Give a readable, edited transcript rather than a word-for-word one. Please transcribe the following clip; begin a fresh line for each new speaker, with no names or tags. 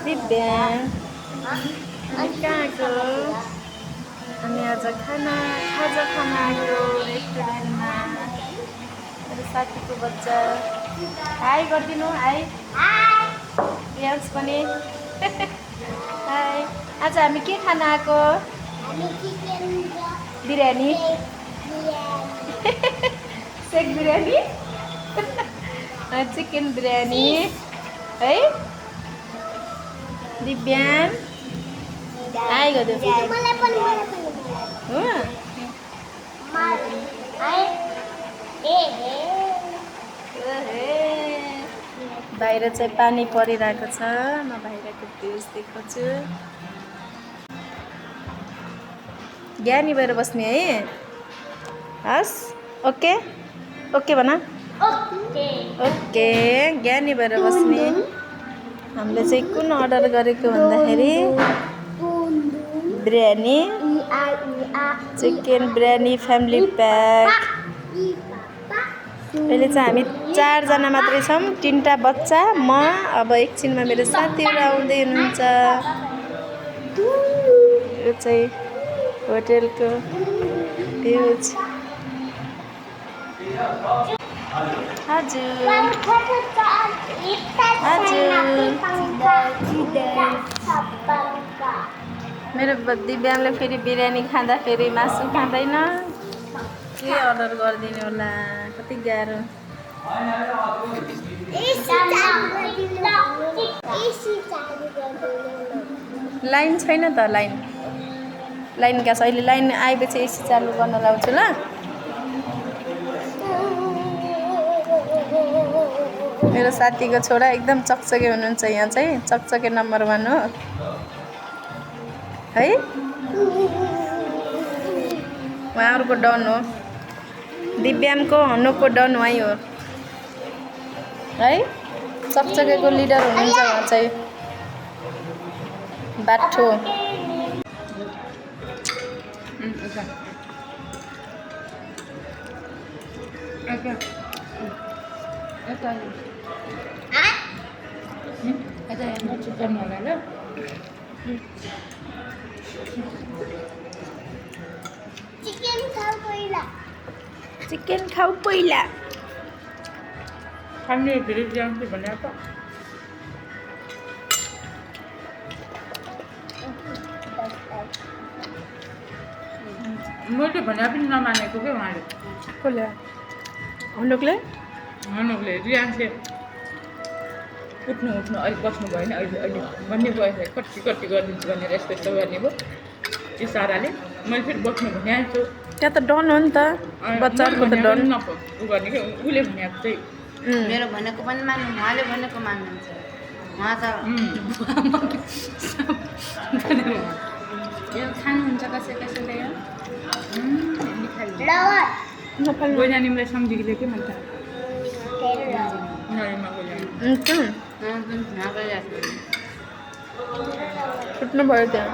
दिव्या कहाँ गयो हामी आज खाजा खान आयो रेस्टुरेन्टमा मेरो साथीको बच्चा हाई गरिदिनु हाई यस पनि हाई आज हामी के खान आएको बिरयानी सेक बिरयानी चिकन बिरयानी है दिव्यान हाई गरिदिनु बाहिर चाहिँ पानी परिरहेको छ म बाहिरको भ्यूज देखाउँछु ज्ञानी भएर बस्ने है हस् ओके ओके भन ओके ज्ञानी भएर बस्ने हामीले चाहिँ कुन अर्डर गरेको भन्दाखेरि biryani chicken biryani family pack अहिले चाहिँ हामी 4 जना मात्रै छौँ 3टा बच्चा म अब एकछिनमा मेरो साथीहरू आउँदै हुनुहुन्छ यो चाहिँ होटेलको भ्यूज हजुर मेरो दिव्याङले फेरि बिरयानी खाँदाखेरि मासु खाँदैन के अर्डर गरिदिनु होला कति गाह्रो लाइन छैन त लाइन ग्यास अहिले लाइन आएपछि एसी चालु गर्न लाउँछु ल मेरो साथीको छोरा एकदम चकचके हुनुहुन्छ यहाँ चाहिँ चकचके नम्बर 1 हो है उहाँहरूको डन हो दिव्याङको हनुको डन उहाँ हो है चकचकेको लिडर हुनुहुन्छ उहाँ चाहिँ बाठो चिकन खाऊ पहिला
खाने फेरि जान्छु भने त मैले भने पनि नमानेको के उहाँले
कसले हनुकले
रियान्सले उठ्नु अहिले बस्नु भएन अहिले भन्ने भयो कति गरिदिन्छु भनेर यस्तो गर्ने भयो इसाराले मैले फेरि बस्नु भनिहाल्छु
त्यहाँ त डन हो नि त बच्चाहरूको त डन
उ गर्ने कि उसले भनेको चाहिँ
मेरो भनेको पनि मान्नु उहाँले भनेको मान्नुहुन्छ उहाँ त यो खानुहुन्छ कसैले यो
गोइनानीलाई सम्झिले के भन्छ
फुट्नु भयो त्यहाँ